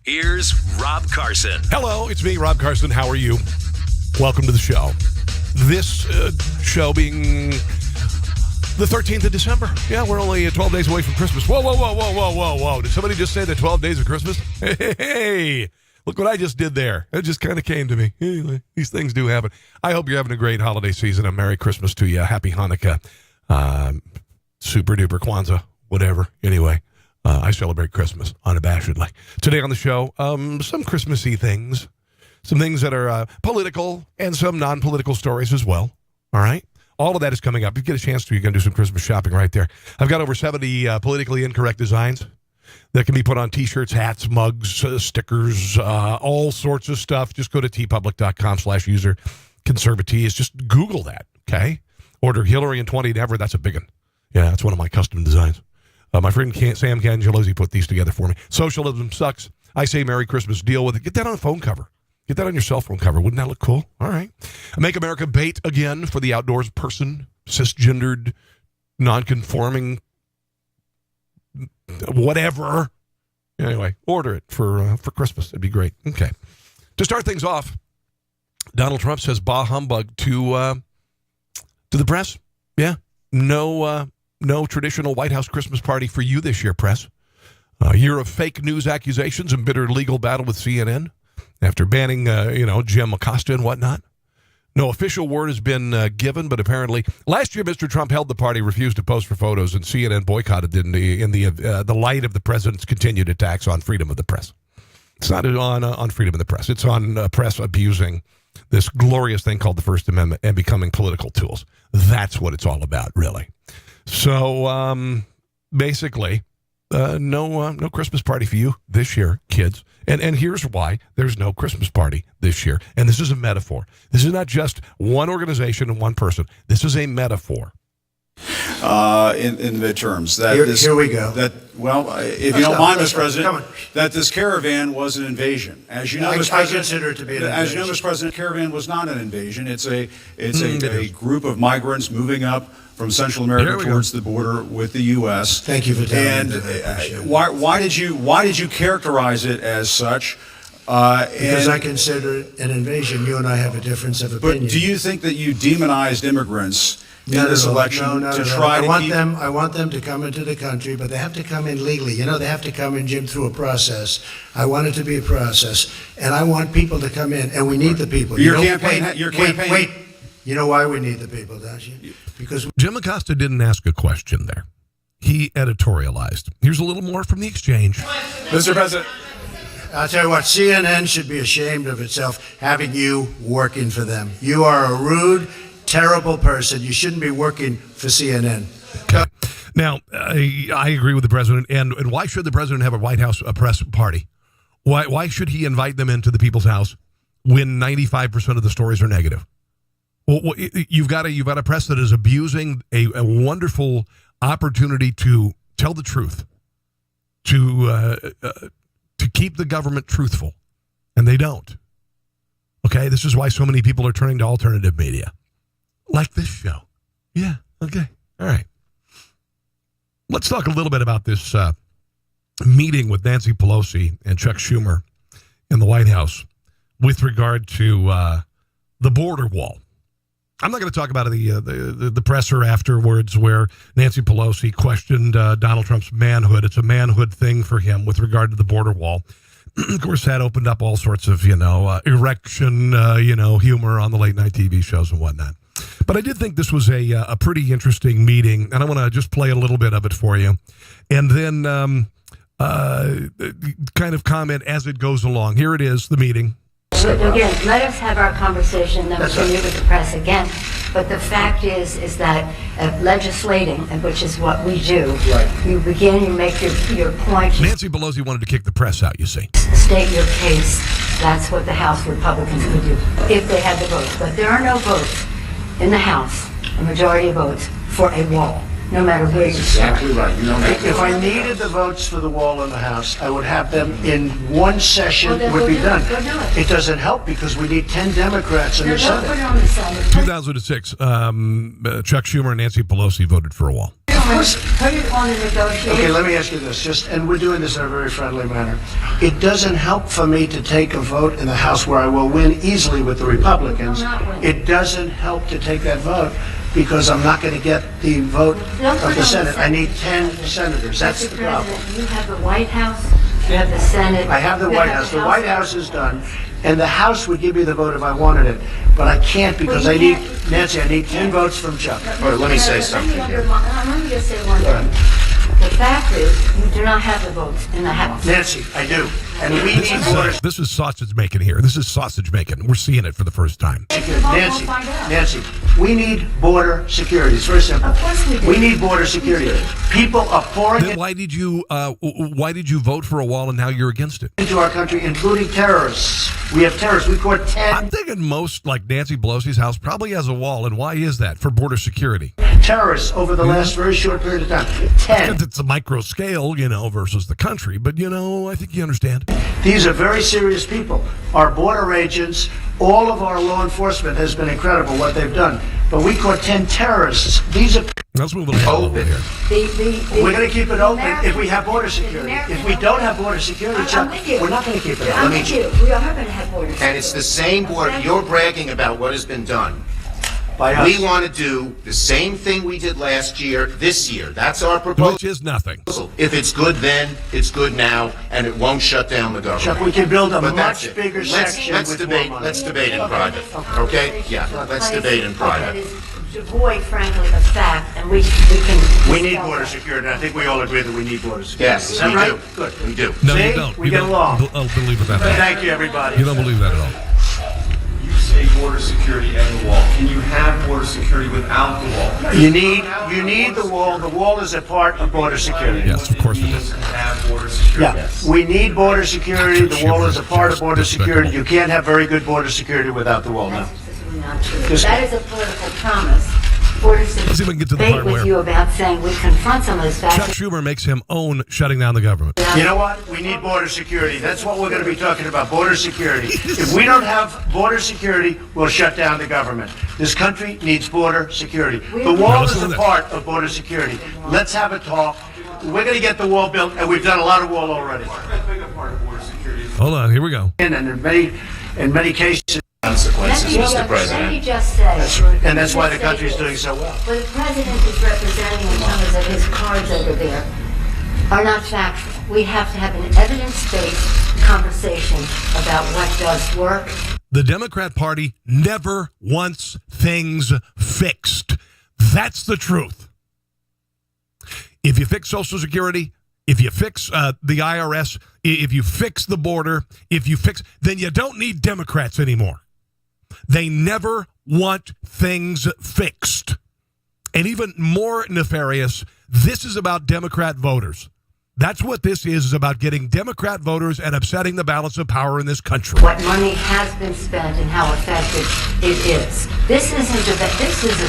Here's Rob Carson. Hello, it's me, Rob Carson. How are you? Welcome to the show. This show being the 13th of December. Yeah, we're only 12 days away from Christmas. Whoa. Did somebody just say the 12 days of Christmas? Hey, look what I just did there. It just kind of came to me. Anyway, these things do happen. I hope you're having a great holiday season. A Merry Christmas to you. Happy Hanukkah. Super duper Kwanzaa. Whatever. Anyway. I celebrate Christmas unabashedly. Today on the show, some Christmassy things, some things that are political, and some non-political stories as well. All right? All of that is coming up. If you get a chance to, you can do some Christmas shopping right there. I've got over 70 politically incorrect designs that can be put on T-shirts, hats, mugs, stickers, all sorts of stuff. Just go to tpublic.com/user conservatees. Just Google that, okay? Order Hillary in 20 Never. That's a big one. Yeah, that's one of my custom designs. My friend Sam Cangelosi put these together for me. Socialism sucks. I say Merry Christmas. Deal with it. Get that on a phone cover. Get that on your cell phone cover. Wouldn't that look cool? All right. Make America bait again for the outdoors person, cisgendered, non-conforming, whatever. Anyway, order it for Christmas. It'd be great. Okay. To start things off, Donald Trump says bah humbug to the press. Yeah. No traditional White House Christmas party for you this year, press. A year of fake news accusations and bitter legal battle with CNN after banning, Jim Acosta and whatnot. No official word has been given, but apparently last year Mr. Trump held the party, refused to post for photos, and CNN boycotted it in the light of the president's continued attacks on freedom of the press. It's not on freedom of the press. It's on press abusing this glorious thing called the First Amendment and becoming political tools. That's what it's all about, really. So, basically, no Christmas party for you this year, kids. And here's why there's no Christmas party this year. And this is a metaphor. This is not just one organization and one person. This is a metaphor. In the midterms. Here we go. If you don't mind, Mr. President, that this caravan was an invasion. As you know, Mr. President, I consider it to be an invasion. As you know, Mr. President, caravan was not an invasion. It's a group of migrants moving up from Central America towards the border with the U.S. Thank you for telling me. And why did you characterize it as such? Because I consider it an invasion. You and I have a difference of opinion. But do you think that you demonized immigrants in this election to try to keep... I want them to come into the country, but they have to come in legally. They have to come in, Jim, through a process. I want it to be a process, and I want people to come in, and we need the people. Your campaign. Wait. You know why we need the people, don't you? Because Jim Acosta didn't ask a question there. He editorialized. Here's a little more from the exchange. Mr. President. I'll tell you what, CNN should be ashamed of itself having you working for them. You are a rude, terrible person. You shouldn't be working for CNN. Okay. Now, I agree with the president. And why should the president have a White House press party? Why should he invite them into the people's house when 95% of the stories are negative? Well, you've got a press that is abusing a wonderful opportunity to tell the truth, to keep the government truthful, and they don't. Okay, this is why so many people are turning to alternative media, like this show. Yeah, okay, all right. Let's talk a little bit about this meeting with Nancy Pelosi and Chuck Schumer in the White House with regard to the border wall. I'm not going to talk about the presser afterwards where Nancy Pelosi questioned Donald Trump's manhood. It's a manhood thing for him with regard to the border wall. Of course, that opened up all sorts of, erection, humor on the late night TV shows and whatnot. But I did think this was a pretty interesting meeting, and I want to just play a little bit of it for you. And then kind of comment as it goes along. Here it is, the meeting. Again, let us have our conversation, then we can meet with the press again. But the fact is that legislating, which is what we do, you begin, you make your point. Nancy Pelosi wanted to kick the press out, you see. State your case. That's what the House Republicans would do if they had the votes. But there are no votes in the House, a majority of votes, for a wall. No matter where you start. Exactly right. If I needed the votes for the wall in the House, I would have them in one session. It would be done. It doesn't help because we need 10 Democrats in the Senate. 2006, Chuck Schumer and Nancy Pelosi voted for a wall. Put it on the negotiation. Okay, let me ask you this, and we're doing this in a very friendly manner. It doesn't help for me to take a vote in the House where I will win easily with the Republicans. You will not win. It doesn't help to take that vote because I'm not going to get the vote of the Senate. I need 10 senators. That's Mr. the problem. President, you have the White House, you have the Senate. I have the you White House. The White House is done, and the House would give me the vote if I wanted it, but I can't because Well, I you need, can't. Nancy, I need 10 votes from Chuck. All right, let me say something here. Let me just say one thing. The fact is, you do not have the votes in the House. Nancy, I do. And we need border This is sausage making here. This is sausage making. We're seeing it for the first time. security. We'll Nancy, find out. Nancy, we need border security. It's very simple. Of course we do. We need border security. People are pouring Then why did you vote for a wall and now you're against it? into our country, including terrorists. We have terrorists. We caught 10 I'm thinking most, like Nancy Pelosi's house, probably has a wall. And why is that? For border security. terrorists over the last very short period of time. 10. Because it's a micro scale, versus the country. But, I think you understand. These are very serious people. Our border agents, all of our law enforcement has been incredible what they've done. But we caught 10 terrorists. These are. Let's move ahead a little bit here. We're going to keep it open if we have border security. If we don't have border security, Chuck, we're not going to keep it I'm open. with you. We are going to have border. And it's the same board. You're bragging about what has been done. By us. We want to do the same thing we did last year, this year. That's our proposal. Which is nothing. If it's good then, it's good now, and it won't shut down the government. Chuck, we can build a But that's much it. bigger Let's section let's with debate. more money. Let's debate in private. Okay? Yeah. Let's debate in private. That is devoid, frankly, of fact, and we can. We need border security. I think we all agree that we need border security. Yes, Is that we right? do. Good. We do. No, See? you don't. We You get don't along. believe that at all. Thank you, everybody. You don't believe that at all. You say border security and the wall. Can you have border security without the wall? You need the wall. The wall is a part of border security. Yes, of course it means is. to have border security. Yeah, we need border security. The wall is a part of border security. You can't have very good border security without the wall, no. That's just not true. Just- That is a political promise. Border see if we can get to the debate part with where- you about saying we confront some of this Chuck fact. Schumer makes him own shutting down the government. You know what? We need border security. That's what we're going to be talking about, border security. If we don't have border security, we'll shut down the government. This country needs border security. The Now, wall let's is do a this. part of border security. Let's have a talk. We're going to get the wall built, and we've done a lot of wall already. That's a big part of border security. Hold on, here we go. And in many cases, Consequences, Mr. Let me President. just say. and that's why the country's doing so well. What the president is representing in terms of his cards over there are not factual. We have to have an evidence-based conversation about what does work. The Democrat Party never wants things fixed. That's the truth. If you fix Social Security, if you fix the IRS, if you fix the border, then you don't need Democrats anymore. They never want things fixed. And even more nefarious, this is about Democrat voters. That's what this is about getting Democrat voters and upsetting the balance of power in this country. What money has been spent and how effective it is. This is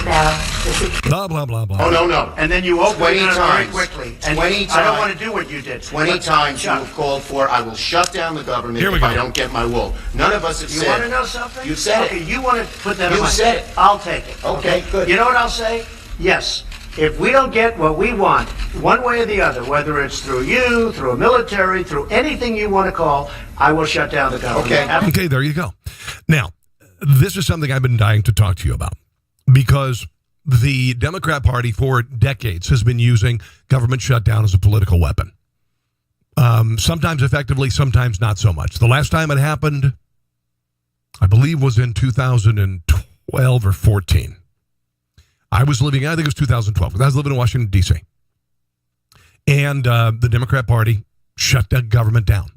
about the security. Blah, blah, blah, blah. Oh, no. And then you open 20 it up very times. quickly. And 20 I don't times. want to do what you did. 20 But, times you Chuck, have called for, I will shut down the government Here we if go. I don't get my wool. None of us have You said. want to know something? You said okay, it. you want to put that on You my... said it. I'll take it. Okay, good. You know what I'll say? Yes. If we don't get what we want, one way or the other, whether it's through you, through a military, through anything you want to call, I will shut down the government. Okay. Okay, there you go. Now, this is something I've been dying to talk to you about because the Democrat Party for decades has been using government shutdown as a political weapon. Sometimes effectively, sometimes not so much. The last time it happened, I believe, was in 2012 or 14. I think it was 2012, because I was living in Washington, D.C. And the Democrat Party shut the government down.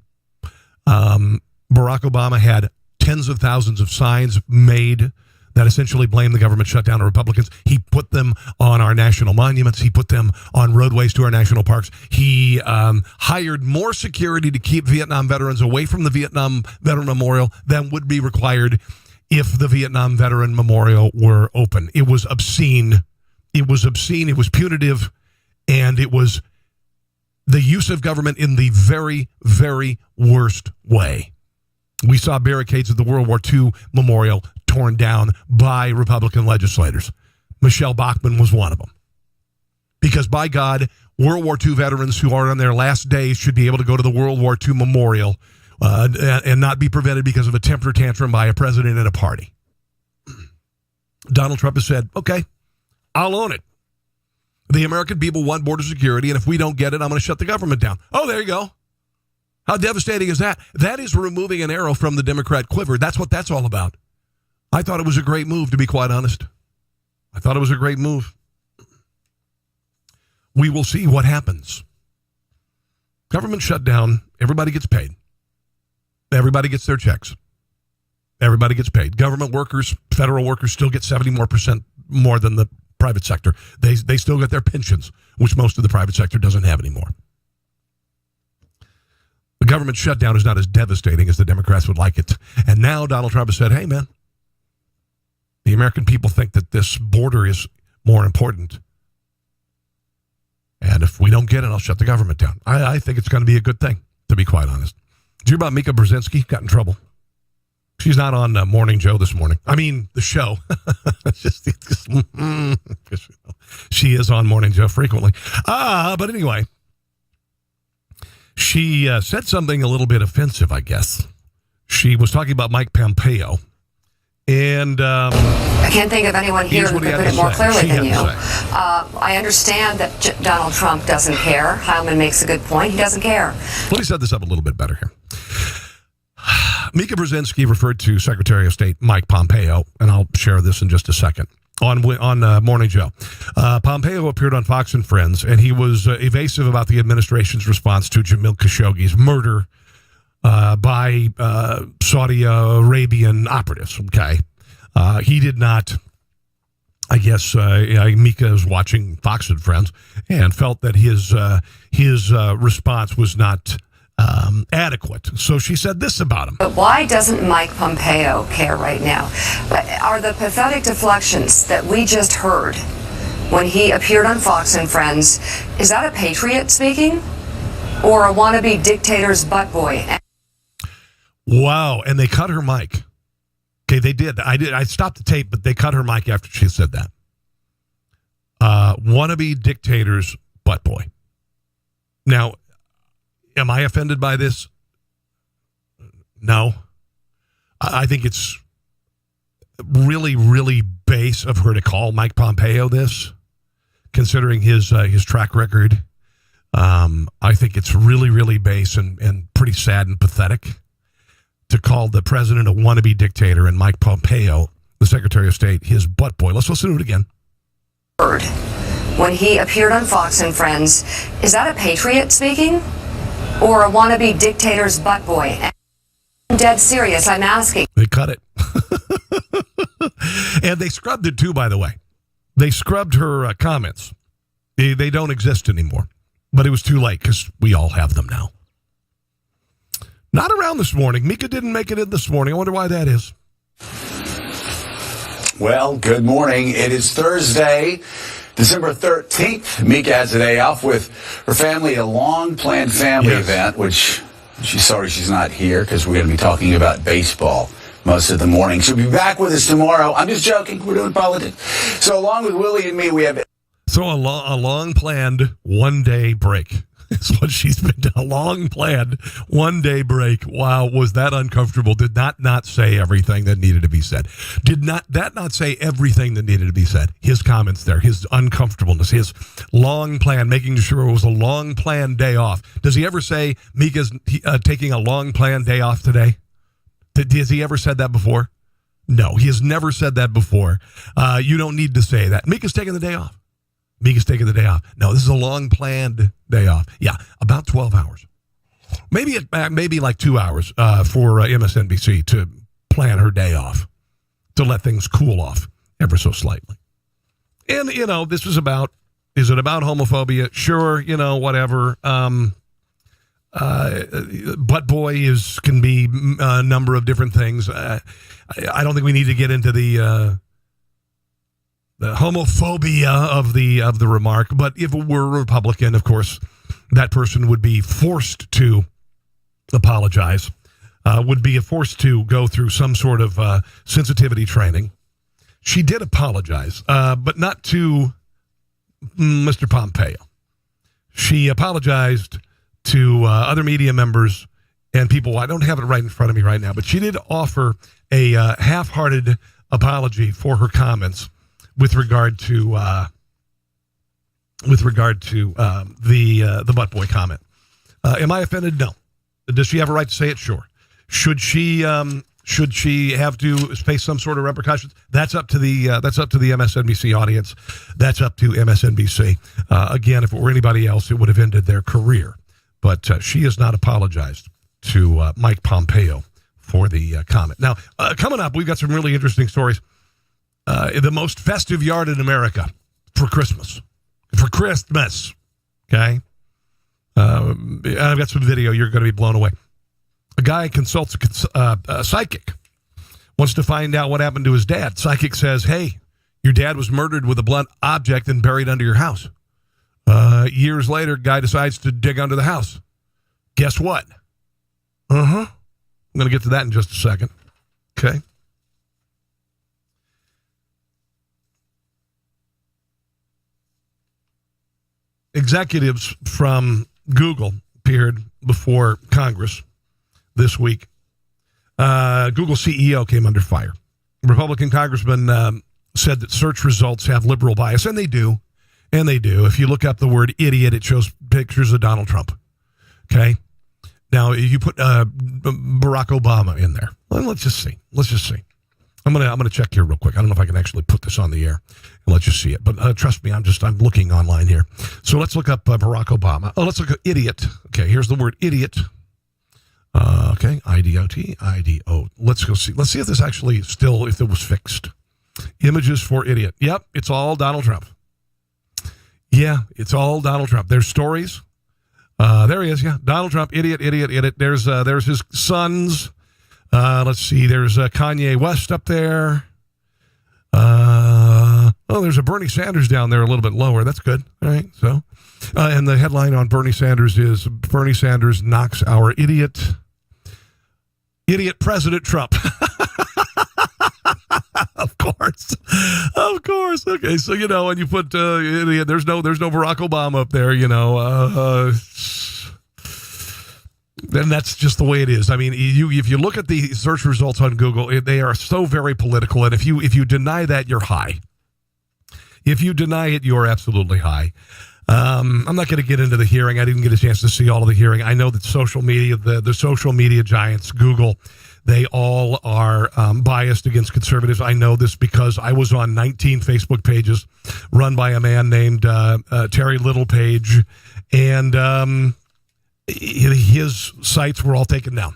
Barack Obama had tens of thousands of signs made that essentially blamed the government shutdown on Republicans. He put them on our national monuments. He put them on roadways to our national parks. He hired more security to keep Vietnam veterans away from the Vietnam Veteran Memorial than would be required if the Vietnam Veteran Memorial were open. It was obscene. It was obscene. It was punitive. And it was the use of government in the very, very worst way. We saw barricades at the World War II Memorial torn down by Republican legislators. Michelle Bachmann was one of them. Because, by God, World War II veterans who are on their last days should be able to go to the World War II memorial and not be prevented because of a temper tantrum by a president at a party. Donald Trump has said, okay, I'll own it. The American people want border security, and if we don't get it, I'm going to shut the government down. Oh, there you go. How devastating is that? That is removing an arrow from the Democrat quiver. That's what that's all about. I thought it was a great move, to be quite honest. I thought it was a great move. We will see what happens. Government shutdown, everybody gets paid. Everybody gets their checks. Everybody gets paid. Government workers, federal workers still get 70% more than the private sector. They still get their pensions, which most of the private sector doesn't have anymore. The government shutdown is not as devastating as the Democrats would like it. And now Donald Trump has said, hey, man, the American people think that this border is more important. And if we don't get it, I'll shut the government down. I think it's going to be a good thing, to be quite honest. Did you hear about Mika Brezinsky? Got in trouble. She's not on Morning Joe this morning. I mean, the show. She is on Morning Joe frequently. But anyway, she said something a little bit offensive, I guess. She was talking about Mike Pompeo. And I can't think of anyone here who could put it more clearly than you. I understand that Donald Trump doesn't care. Heilman makes a good point. He doesn't care. Let me set this up a little bit better here. Mika Brezinsky referred to Secretary of State Mike Pompeo, and I'll share this in just a second, on Morning Joe. Pompeo appeared on Fox and Friends, and he was evasive about the administration's response to Jamil Khashoggi's murder by Saudi Arabian operatives. Okay, he did not. I guess Mika is watching Fox and Friends and felt that his response was not adequate. So she said this about him. But why doesn't Mike Pompeo care right now? Are the pathetic deflections that we just heard when he appeared on Fox and Friends, is that a patriot speaking or a wannabe dictator's butt boy? Wow, and they cut her mic. Okay, they did. I stopped the tape, but they cut her mic after she said that. Wannabe dictator's butt boy. Now, am I offended by this? No. I think it's really, really base of her to call Mike Pompeo this, considering his track record. I think it's really, really base and pretty sad and pathetic to call the president a wannabe dictator and Mike Pompeo, the Secretary of State, his butt boy. Let's listen to it again. When he appeared on Fox and Friends, is that a patriot speaking or a wannabe dictator's butt boy? I'm dead serious, I'm asking. They cut it. And they scrubbed it too, by the way. They scrubbed her comments. They don't exist anymore. But it was too late because we all have them now. Not around this morning. Mika didn't make it in this morning. I wonder why that is. Well, good morning. It is Thursday, December 13th. Mika has a day off with her family, a long-planned family event, which she's sorry she's not here because we're going to be talking about baseball most of the morning. She'll be back with us tomorrow. I'm just joking. We're doing politics. So along with Willie and me, we have... So a long-planned one-day break. Is what she's been doing. A long-planned one-day break. Wow, was that uncomfortable? Did not say everything that needed to be said. Did not say everything that needed to be said. His comments there, his uncomfortableness, his long plan, making sure it was a long-planned day off. Does he ever say Mika's taking a long-planned day off today? Has he ever said that before? No, he has never said that before. You don't need to say that. Mika's taking the day off. Mika's taking the day off. No, this is a long-planned day off. Yeah, about 12 hours. Maybe like 2 hours for MSNBC to plan her day off, to let things cool off ever so slightly. And, this is about homophobia? Sure, whatever. Butt boy can be a number of different things. I don't think we need to get into the homophobia of the remark, but if it were a Republican, of course, that person would be forced to apologize, would be forced to go through some sort of sensitivity training. She did apologize, but not to Mr. Pompeo. She apologized to other media members and people. I don't have it right in front of me right now, but she did offer a half-hearted apology for her comments with regard to the butt boy comment. Am I offended? No. Does she have a right to say it? Sure. Should she have to face some sort of repercussions? That's up to the MSNBC audience. That's up to MSNBC. Again, if it were anybody else, it would have ended their career. But she has not apologized to Mike Pompeo for the comment. Now, coming up, we've got some really interesting stories. The most festive yard in America for Christmas. Okay? I've got some video. You're going to be blown away. A guy consults a psychic, wants to find out what happened to his dad. Psychic says, hey, your dad was murdered with a blunt object and buried under your house. Years later, guy decides to dig under the house. Guess what? I'm going to get to that in just a second. Okay. Executives from Google appeared before Congress this week. Google CEO came under fire. Republican congressman said that search results have liberal bias, and they do. And they do. If you look up the word idiot, it shows pictures of Donald Trump. Okay? Now, if you put Barack Obama in there, well, let's just see. I'm gonna check here real quick. I don't know if I can actually put this on the air and let you see it, but trust me, I'm looking online here. So let's look up Barack Obama. Oh, let's look at idiot. Okay, here's the word idiot. Okay, IDOT, IDO. Let's go see. Let's see if this actually still, if it was fixed. Images for idiot. Yep, it's all Donald Trump. Yeah, it's all Donald Trump. There's stories. There he is. Yeah, Donald Trump, idiot. There's his sons. Let's see. There's Kanye West up there. There's a Bernie Sanders down there a little bit lower. That's good. All right. So, and the headline on Bernie Sanders is Bernie Sanders knocks our idiot President Trump. Of course. Okay, so when you put idiot, there's no Barack Obama up there. And that's just the way it is. I mean, if you look at the search results on Google, they are so very political. And if you deny that, you're high. If you deny it, you're absolutely high. I'm not going to get into the hearing. I didn't get a chance to see all of the hearing. I know that social media, the social media giants, Google, they all are biased against conservatives. I know this because I was on 19 Facebook pages run by a man named Terry Littlepage, and his sites were all taken down.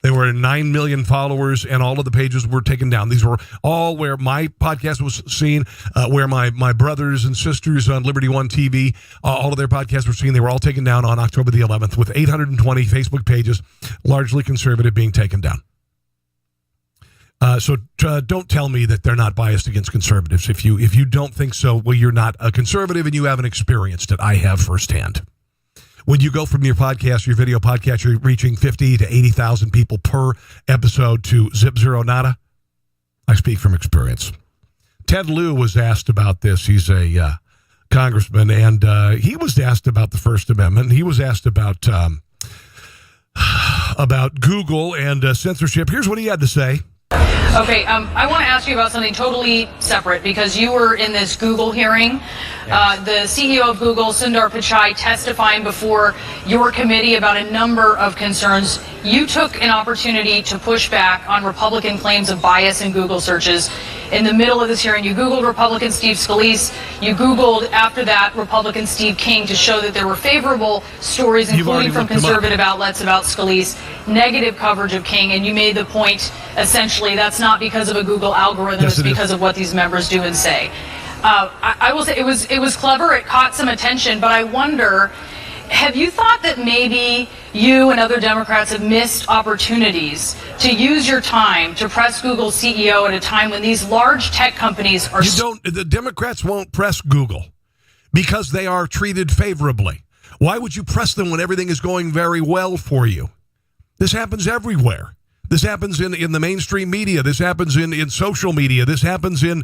There were 9 million followers, and all of the pages were taken down. These were all where my podcast was seen, where my brothers and sisters on Liberty One TV, all of their podcasts were seen. They were all taken down on October the 11th, with 820 Facebook pages, largely conservative, being taken down. So don't tell me that they're not biased against conservatives. If you don't think so, well, you're not a conservative and you haven't experienced it. I have firsthand. When you go from your video podcast, you're reaching 50 to 80,000 people per episode to zip zero nada. I speak from experience. Ted Lieu was asked about this. He's a congressman, and he was asked about the First Amendment. He was asked about Google and censorship. Here's what he had to say. Okay, I want to ask you about something totally separate, because you were in this Google hearing. Yes. The CEO of Google, Sundar Pichai, testifying before your committee about a number of concerns. You took an opportunity to push back on Republican claims of bias in Google searches. In the middle of this hearing, you Googled Republican Steve Scalise. You Googled, after that, Republican Steve King, to show that there were favorable stories, including from conservative outlets, about Scalise, negative coverage of King, and you made the point, essentially, that's not because of a Google algorithm, yes, it's because of what these members do and say. I will say it was clever, it caught some attention, but I wonder, have you thought that maybe you and other Democrats have missed opportunities to use your time to press Google's CEO at a time when these large tech companies are... The Democrats won't press Google because they are treated favorably. Why would you press them when everything is going very well for you? This happens everywhere. This happens in the mainstream media. This happens in social media. This happens in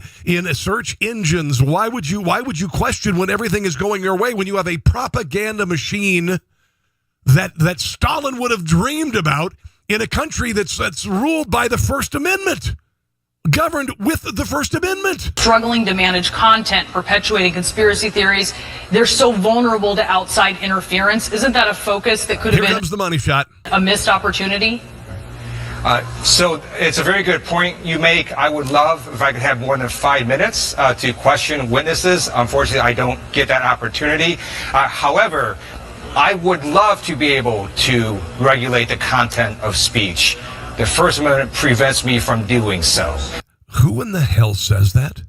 search engines. Why would you question when everything is going your way, when you have a propaganda machine that Stalin would have dreamed about in a country that's ruled by the First Amendment, governed with the First Amendment? Struggling to manage content, perpetuating conspiracy theories. They're so vulnerable to outside interference. Isn't that a focus that could have been... Here comes the money shot. A missed opportunity? So it's a very good point you make. I would love if I could have more than 5 minutes to question witnesses. Unfortunately, I don't get that opportunity. However, I would love to be able to regulate the content of speech. The First Amendment prevents me from doing so. Who in the hell says that?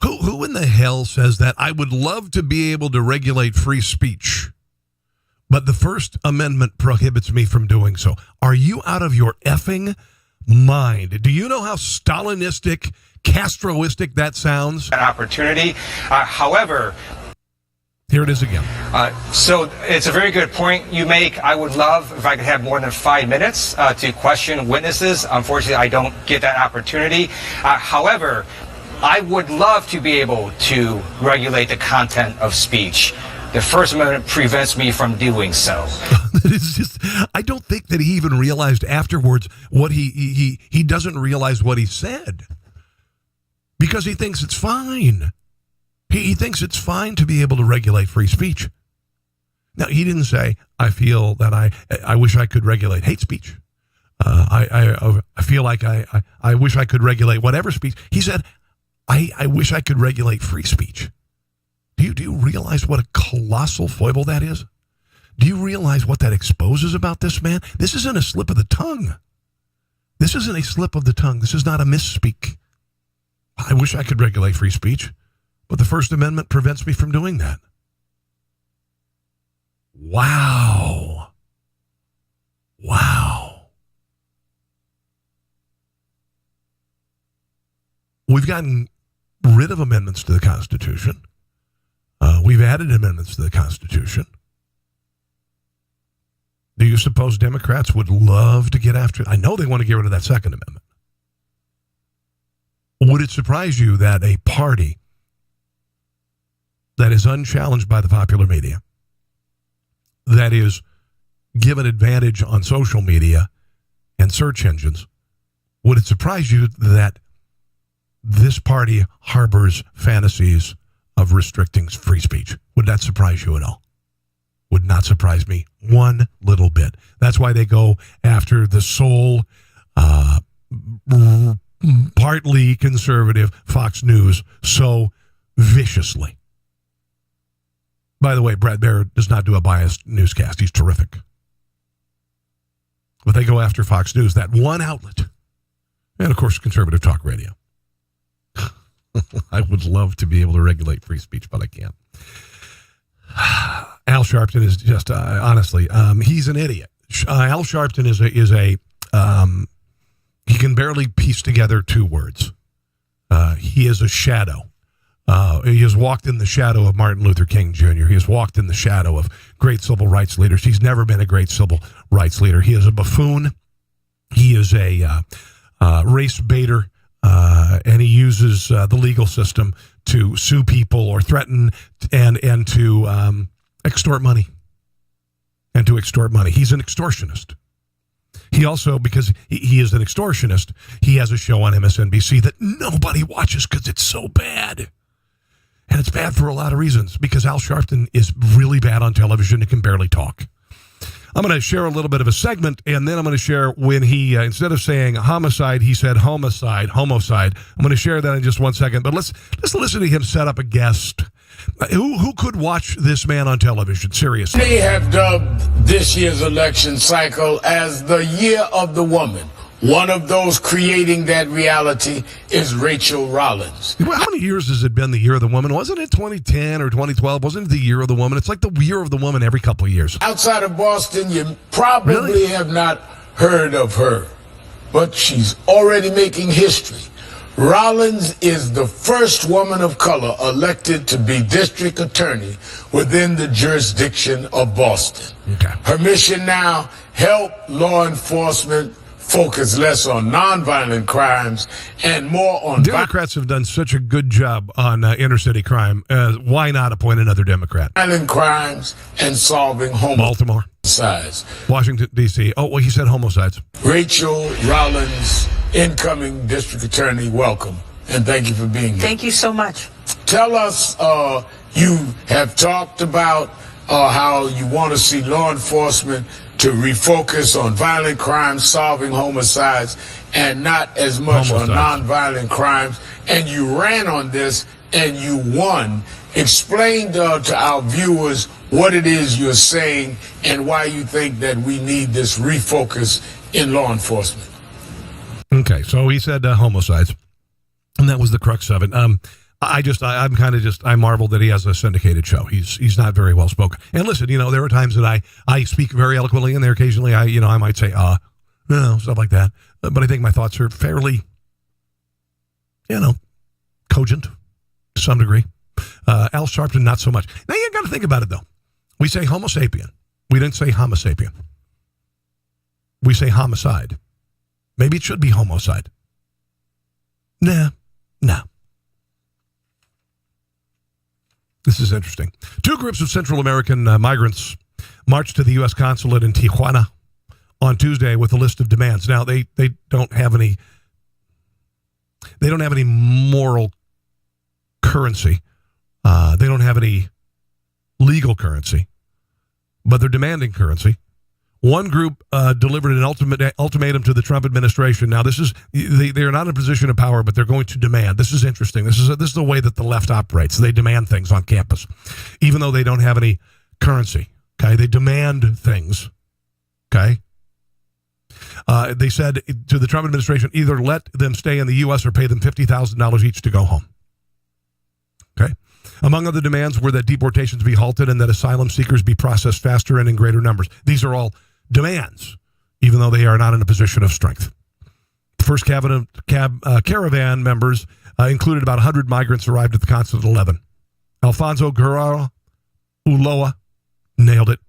Who in the hell says that? I would love to be able to regulate free speech, but the First Amendment prohibits me from doing so. Are you out of your effing mind? Do you know how Stalinistic, Castroistic that sounds? An opportunity. However... Here it is again. So it's a very good point you make. I would love if I could have more than 5 minutes to question witnesses. Unfortunately, I don't get that opportunity. However, I would love to be able to regulate the content of speech. The First Amendment prevents me from doing so. It's just, I don't think that he even realized afterwards what he doesn't realize what he said, because he thinks it's fine. He thinks it's fine to be able to regulate free speech. Now, he didn't say, I feel that I wish I could regulate hate speech. I feel like I wish I could regulate whatever speech. He said, I wish I could regulate free speech. Do you realize what a colossal foible that is? Do you realize what that exposes about this man? This isn't a slip of the tongue. This isn't a slip of the tongue. This is not a misspeak. I wish I could regulate free speech, but the First Amendment prevents me from doing that. Wow. Wow. We've gotten rid of amendments to the Constitution. We've added amendments to the Constitution. Do you suppose Democrats would love to get after it? I know they want to get rid of that Second Amendment. Would it surprise you that a party that is unchallenged by the popular media, that is given advantage on social media and search engines, would it surprise you that this party harbors fantasies of restricting free speech? Would that surprise you at all? Would not surprise me one little bit. That's why they go after the sole, partly conservative Fox News so viciously. By the way, Brad Barrett does not do a biased newscast. He's terrific. But they go after Fox News, that one outlet. And, of course, conservative talk radio. I would love to be able to regulate free speech, but I can't. Al Sharpton is just, honestly, he's an idiot. Al Sharpton he can barely piece together two words. He is a shadow. He has walked in the shadow of Martin Luther King Jr. He has walked in the shadow of great civil rights leaders. He's never been a great civil rights leader. He is a buffoon. He is a race baiter. And he uses the legal system to sue people or threaten and to extort money. And to extort money. He's an extortionist. He also, because he is an extortionist, he has a show on MSNBC that nobody watches because it's so bad. And it's bad for a lot of reasons, because Al Sharpton is really bad on television and can barely talk. I'm going to share a little bit of a segment, and then I'm going to share when he, instead of saying homicide, he said homicide. I'm going to share that in just 1 second, but let's listen to him set up a guest. Who could watch this man on television? Seriously. They have dubbed this year's election cycle as the year of the woman. One of those creating that reality is Rachel Rollins. Well, how many years has it been the year of the woman? Wasn't it 2010 or 2012? Wasn't it the year of the woman? It's like the year of the woman every couple of years. Outside of Boston, you probably have not heard of her, but she's already making history. Rollins is the first woman of color elected to be district attorney within the jurisdiction of Boston. Okay. Her mission now, help law enforcement focus less on nonviolent crimes and more on Democrats have done such a good job on inner city crime. Why not appoint another Democrat? violent crimes and solving Baltimore, homicides. Washington, D.C. Oh, well, he said homicides. Rachel Rollins, incoming district attorney, welcome. And thank you for being here. Thank you so much. Tell us, you have talked about how you want to see law enforcement to refocus on violent crimes, solving homicides, and not as much on nonviolent crimes. And you ran on this and you won. Explain to our viewers what it is you're saying and why you think that we need this refocus in law enforcement. Okay, so he said homicides, and that was the crux of it. I marvel that he has a syndicated show. He's not very well spoken. And listen, there are times that I speak very eloquently, and there occasionally I might say stuff like that. But I think my thoughts are fairly, cogent to some degree. Al Sharpton, not so much. Now you got to think about it though. We say Homo sapien. We didn't say Homo sapien. We say homicide. Maybe it should be homicide. Nah. This is interesting. 2 groups of Central American migrants marched to the U.S. consulate in Tijuana on Tuesday with a list of demands. Now, they don't have any moral currency. They don't have any legal currency, but they're demanding currency. One group delivered an ultimatum to the Trump administration. Now, this is they are not in a position of power, but they're going to demand. This is interesting. This is the way that the left operates. They demand things on campus, even though they don't have any currency. Okay, they demand things. Okay, they said to the Trump administration, either let them stay in the U.S. or pay them $50,000 each to go home. Okay. Among other demands were that deportations be halted and that asylum seekers be processed faster and in greater numbers. These are all demands, even though they are not in a position of strength. First caravan members included about 100 migrants arrived at the consulate at 11. Alfonso Guerrero Ulloa nailed it.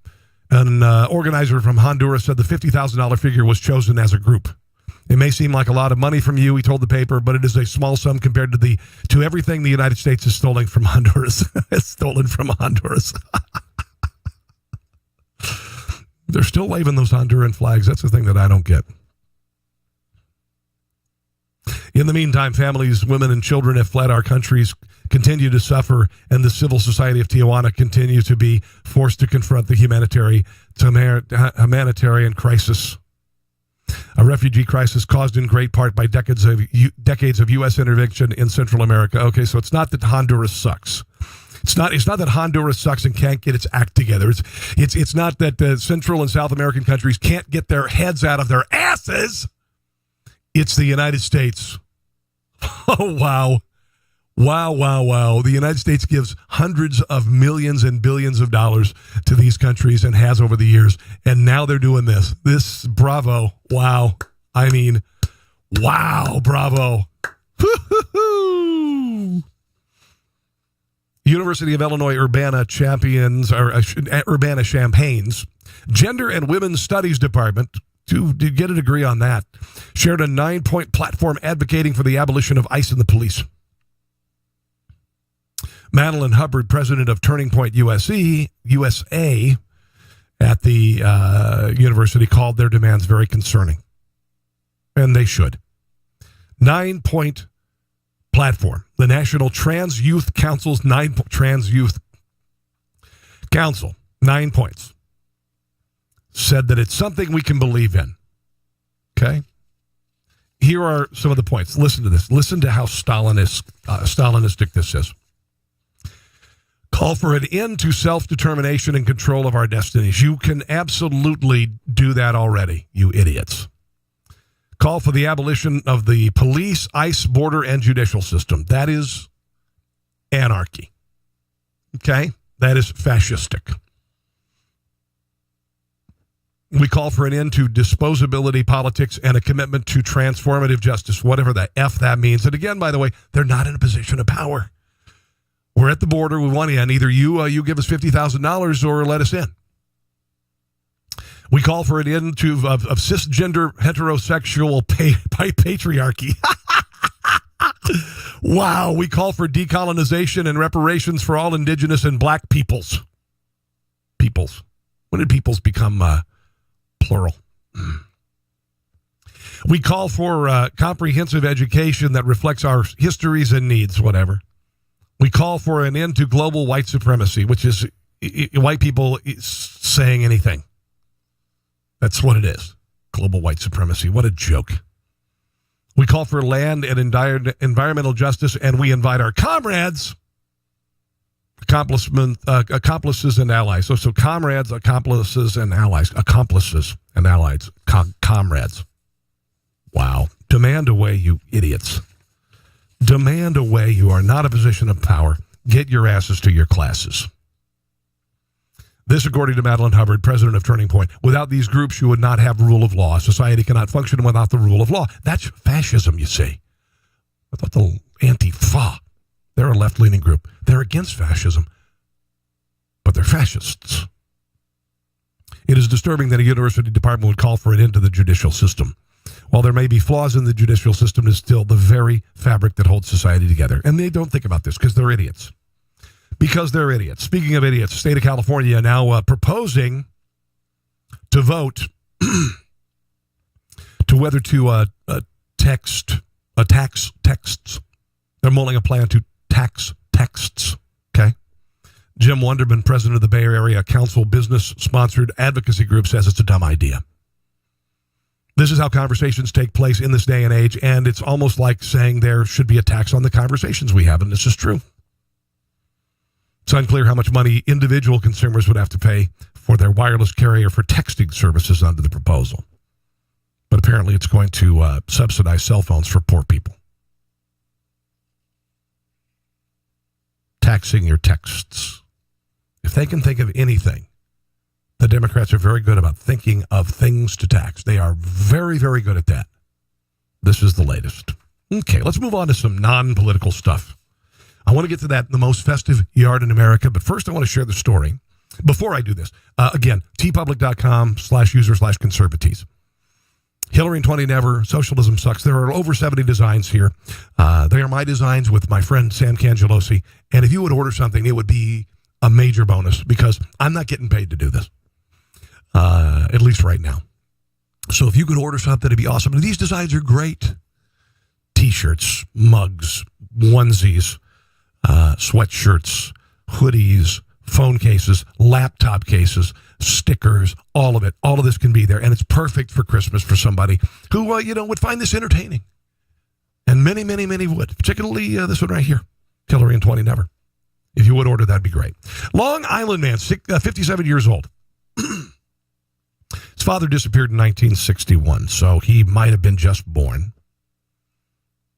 An organizer from Honduras said the $50,000 figure was chosen as a group. It may seem like a lot of money from you, he told the paper, but it is a small sum compared to everything the United States is stolen from Honduras. It's stolen from Honduras. They're still waving those Honduran flags. That's the thing that I don't get. In the meantime, families, women, and children have fled our countries, continue to suffer, and the civil society of Tijuana continue to be forced to confront the humanitarian crisis. A refugee crisis caused in great part by decades of U.S. intervention in Central America. Okay, so it's not that Honduras sucks. It's not that Honduras sucks and can't get its act together. It's not that Central and South American countries can't get their heads out of their asses. It's the United States. Oh, wow. Wow. The United States gives hundreds of millions and billions of dollars to these countries and has over the years. And now they're doing this. This, bravo. Wow. I mean, wow, bravo. University of Illinois Urbana-Champaign's Gender and Women's Studies Department, to get a degree on that, shared a 9-point platform advocating for the abolition of ICE and the police. Madeline Hubbard, president of Turning Point USA, at the university, called their demands very concerning. And they should. 9-point platform. The National Trans Youth Council's Trans Youth Council, 9 points. Said that it's something we can believe in. Okay? Here are some of the points. Listen to this. Listen to how Stalinistic this is. Call for an end to self-determination and control of our destinies. You can absolutely do that already, you idiots. Call for the abolition of the police, ICE, border, and judicial system. That is anarchy. Okay? That is fascistic. We call for an end to disposability politics and a commitment to transformative justice, whatever the F that means. And again, by the way, they're not in a position of power. We're at the border. We want in. Either you give us $50,000 or let us in. We call for an end of cisgender heterosexual patriarchy. Wow. We call for decolonization and reparations for all indigenous and black peoples. Peoples. When did peoples become plural? We call for comprehensive education that reflects our histories and needs, whatever. We call for an end to global white supremacy, which is white people saying anything. That's what it is. Global white supremacy. What a joke. We call for land and environmental justice, and we invite our comrades, accomplices and allies. So comrades, accomplices, and allies. Accomplices and allies. Comrades. Wow. Demand away, you idiots. Demand away. You are not a position of power. Get your asses to your classes. This, according to Madeline Hubbard, president of Turning Point. Without these groups, you would not have rule of law. Society cannot function without the rule of law. That's fascism, you see. I thought the Antifa, they're a left-leaning group. They're against fascism, but they're fascists. It is disturbing that a university department would call for an end to the judicial system. While there may be flaws in the judicial system, it is still the very fabric that holds society together. And they don't think about this because they're idiots. Because they're idiots. Speaking of idiots, the state of California now proposing to vote to whether to tax texts. They're mulling a plan to tax texts. Okay. Jim Wonderman, president of the Bay Area Council business-sponsored advocacy group, says it's a dumb idea. This is how conversations take place in this day and age, and it's almost like saying there should be a tax on the conversations we have, and this is true. It's unclear how much money individual consumers would have to pay for their wireless carrier for texting services under the proposal. But apparently it's going to subsidize cell phones for poor people. Taxing your texts. If they can think of anything, the Democrats are very good about thinking of things to tax. They are very, very good at that. This is the latest. Okay, let's move on to some non-political stuff. I want to get to that, the most festive yard in America, but first I want to share the story. Before I do this, again, tpublic.com/user/conservaties. Hillary in 20 never, socialism sucks. There are over 70 designs here. They are my designs with my friend Sam Cangelosi. And if you would order something, it would be a major bonus because I'm not getting paid to do this, at least right now. So if you could order something, it'd be awesome. And these designs are great. T-shirts, mugs, onesies, sweatshirts, hoodies, phone cases, laptop cases, stickers, all of it. All of this can be there. And it's perfect for Christmas for somebody who, would find this entertaining. And many, many, many would. Particularly this one right here. Hillary in 20 never. If you would order, that'd be great. Long Island man, 57 years old. His father disappeared in 1961, so he might have been just born.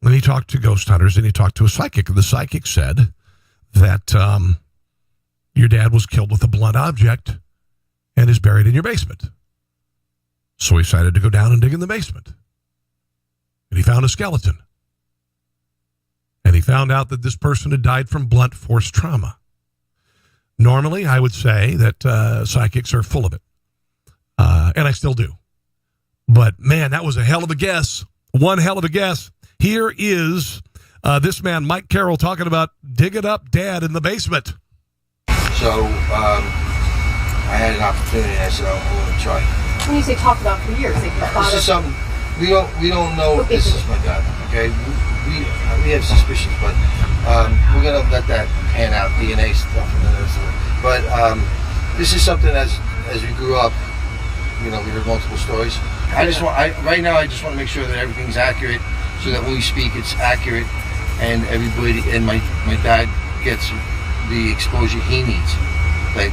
And he talked to ghost hunters, and he talked to a psychic. The psychic said that your dad was killed with a blunt object and is buried in your basement. So he decided to go down and dig in the basement. And he found a skeleton. And he found out that this person had died from blunt force trauma. Normally, I would say that psychics are full of it. And I still do. But, man, that was a hell of a guess. One hell of a guess. Here is this man, Mike Carroll, talking about digging up Dad in the basement. So I had an opportunity, and I said, I want to try. When you say talked about for years, this is something we don't know if this is my dad. Okay, we have suspicions, but we're gonna let that pan out, DNA stuff, and then but this is something as we grew up, we heard multiple stories. Right now I just want to make sure that everything's accurate, so that when we speak, it's accurate, and everybody and my dad gets the exposure he needs. Like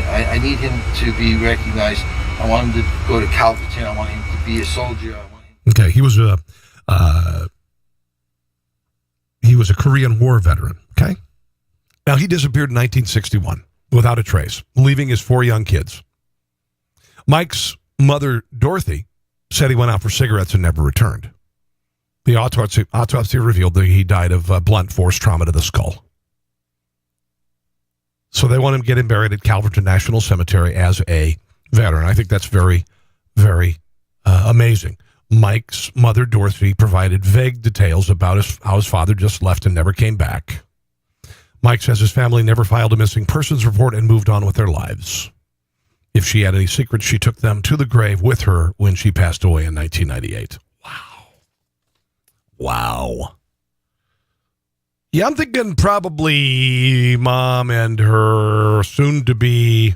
I need him to be recognized. I want him to go to Calverton. I want him to be a soldier. Okay, he was a Korean War veteran. Okay, now he disappeared in 1961 without a trace, leaving his 4 young kids. Mike's mother, Dorothy, said he went out for cigarettes and never returned. The autopsy revealed that he died of blunt force trauma to the skull. So they want him to get him buried at Calverton National Cemetery as a veteran. I think that's very, very amazing. Mike's mother, Dorothy, provided vague details about how his father just left and never came back. Mike says his family never filed a missing persons report and moved on with their lives. If she had any secrets, she took them to the grave with her when she passed away in 1998. Wow. Yeah, I'm thinking probably Mom and her soon-to-be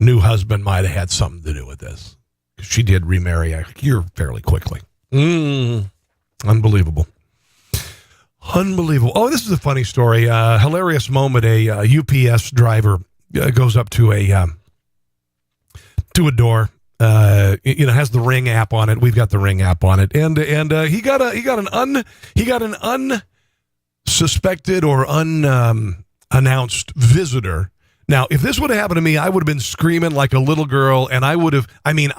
new husband might have had something to do with this. She did remarry a year fairly quickly. Unbelievable. Unbelievable. Oh, this is a funny story. Hilarious moment. A UPS driver goes up to a door. Has the Ring app on it. We've got the Ring app on it, and he got an unsuspected or unannounced visitor. Now, if this would have happened to me, I would have been screaming like a little girl, and I would have made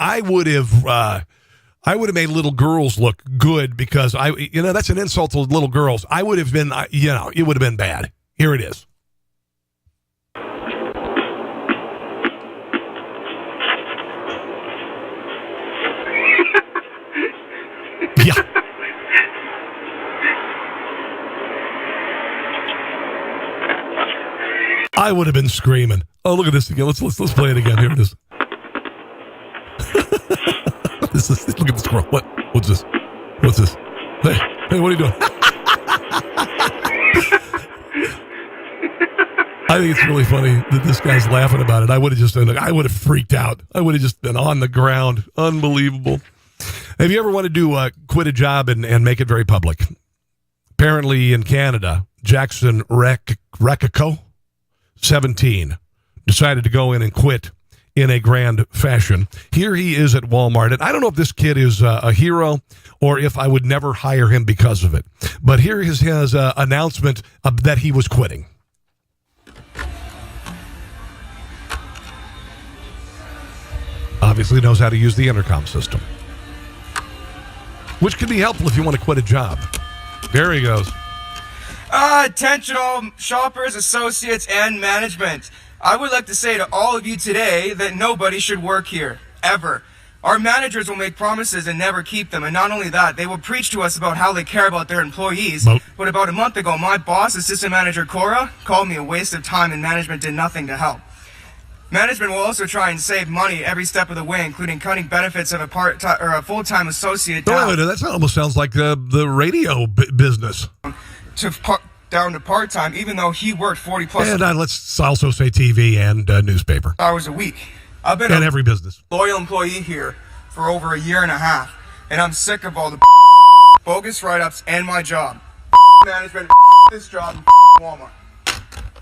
little girls look good because that's an insult to little girls. I would have been, it would have been bad. Here it is. Yeah. I would have been screaming. Oh, look at this again. Let's play it again. Here it is. Look at the squirrel. What's this? Hey, what are you doing? I think it's really funny that this guy's laughing about it. I would have freaked out. I would have just been on the ground. Unbelievable. Have you ever wanted to quit a job and make it very public? Apparently in Canada, Jackson Rekako, 17, decided to go in and quit in a grand fashion. Here he is at Walmart, and I don't know if this kid is a hero or if I would never hire him because of it. But here is his announcement that he was quitting. Obviously knows how to use the intercom system, which can be helpful if you want to quit a job. There he goes. Attention all shoppers, associates, and management. I would like to say to all of you today that nobody should work here, ever. Our managers will make promises and never keep them, and not only that, they will preach to us about how they care about their employees. But about a month ago, my boss, assistant manager Cora, called me a waste of time and management did nothing to help. Management will also try and save money every step of the way, including cutting benefits of a full-time associate down. Wait, that almost sounds like the radio business. Down to part-time, even though he worked 40 plus. And let's also say TV and newspaper hours a week. I've been in every business. Loyal employee here for over a year and a half, and I'm sick of all the bogus write-ups and my job. Management, this job, Walmart.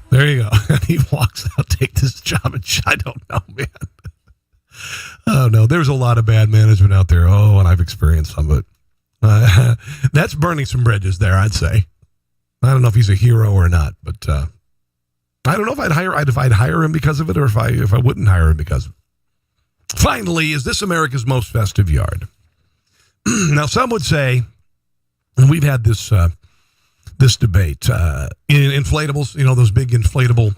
There you go. He walks out, take this job, and I don't know, man. Oh, no, there's a lot of bad management out there. Oh, and I've experienced some of it. That's burning some bridges there, I'd say. I don't know if he's a hero or not, but I don't know if I'd hire him because of it or if I wouldn't hire him because of it. Finally, is this America's most festive yard? Now, some would say, and we've had this this debate, inflatables, those big inflatable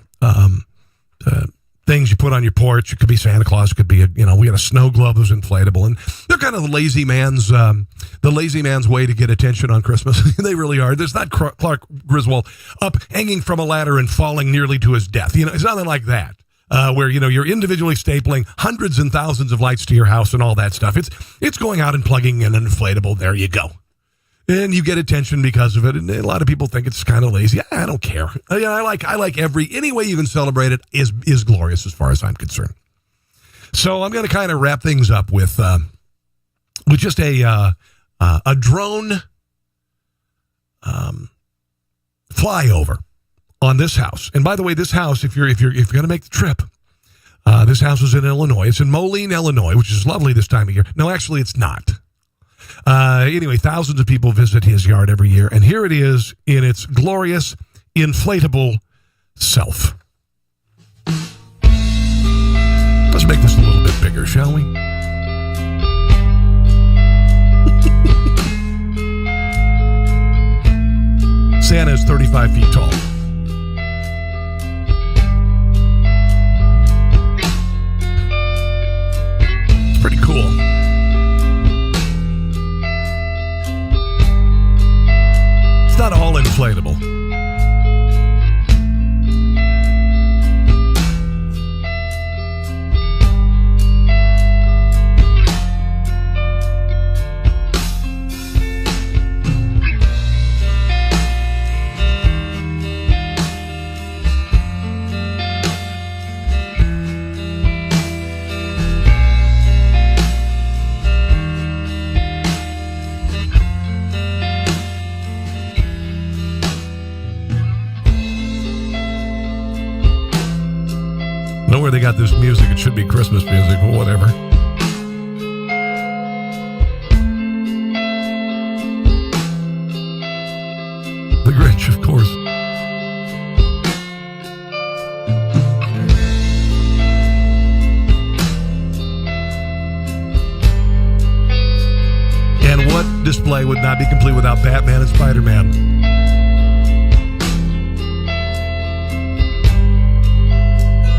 things you put on your porch. It could be Santa Claus. It could be, we had a snow globe that was inflatable. And they're kind of the lazy man's way to get attention on Christmas. They really are. There's not Clark Griswold up hanging from a ladder and falling nearly to his death. It's nothing like that. Where, you're individually stapling hundreds and thousands of lights to your house and all that stuff. It's going out and plugging in an inflatable. There you go. And you get attention because of it. And a lot of people think it's kind of lazy. I don't care. I like any way you can celebrate it is glorious as far as I'm concerned. So I'm going to kind of wrap things up with just a drone flyover on this house. And by the way, this house, if you're going to make the trip, this house is in Illinois. It's in Moline, Illinois, which is lovely this time of year. No, actually, it's not. Anyway, thousands of people visit his yard every year, and here it is in its glorious, inflatable self. Let's make this a little bit bigger, shall we? Santa is 35 feet tall. not all inflatable. Know where they got this music. It should be Christmas music, but whatever. The Grinch, of course. And what display would not be complete without Batman and Spider-Man?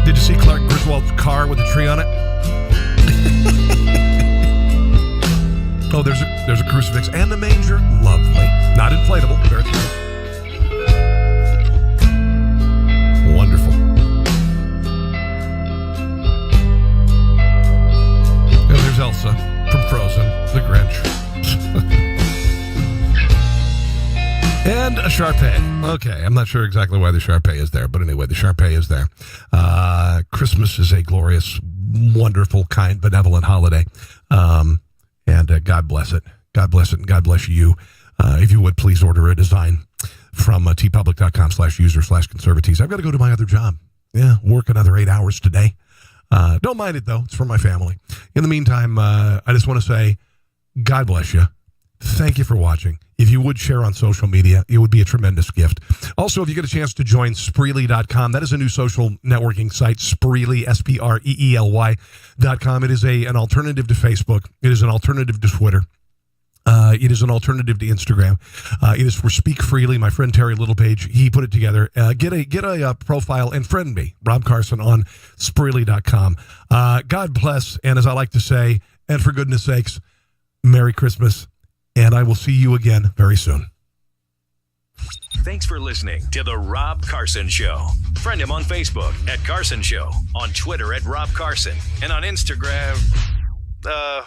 Did you see Clark Griswold's car with a tree on it? Oh, there's a crucifix and a manger. Lovely. Not inflatable. Very cool. Wonderful. And there's Elsa from Frozen, the Grinch. And a Sharpay. Okay, I'm not sure exactly why the Sharpay is there, but anyway, the Sharpay is there. Christmas is a glorious, wonderful, kind, benevolent holiday. And God bless it. God bless it, and God bless you. If you would, please order a design from tpublic.com/user/conservatees. I've got to go to my other job. Yeah, work another 8 hours today. Don't mind it, though. It's for my family. In the meantime, I just want to say, God bless you. Thank you for watching. If you would share on social media, it would be a tremendous gift. Also, if you get a chance to join Spreely.com, that is a new social networking site, Spreely, SPREELY.com. It is an alternative to Facebook. It is an alternative to Twitter. It is an alternative to Instagram. It is for Speak Freely. My friend Terry Littlepage, he put it together. Get a profile and friend me, Rob Carson, on Spreely.com. God bless, and as I like to say, and for goodness sakes, Merry Christmas. And I will see you again very soon. Thanks for listening to The Rob Carson Show. Friend him on Facebook at Carson Show, on Twitter at Rob Carson, and on Instagram, I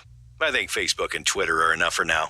think Facebook and Twitter are enough for now.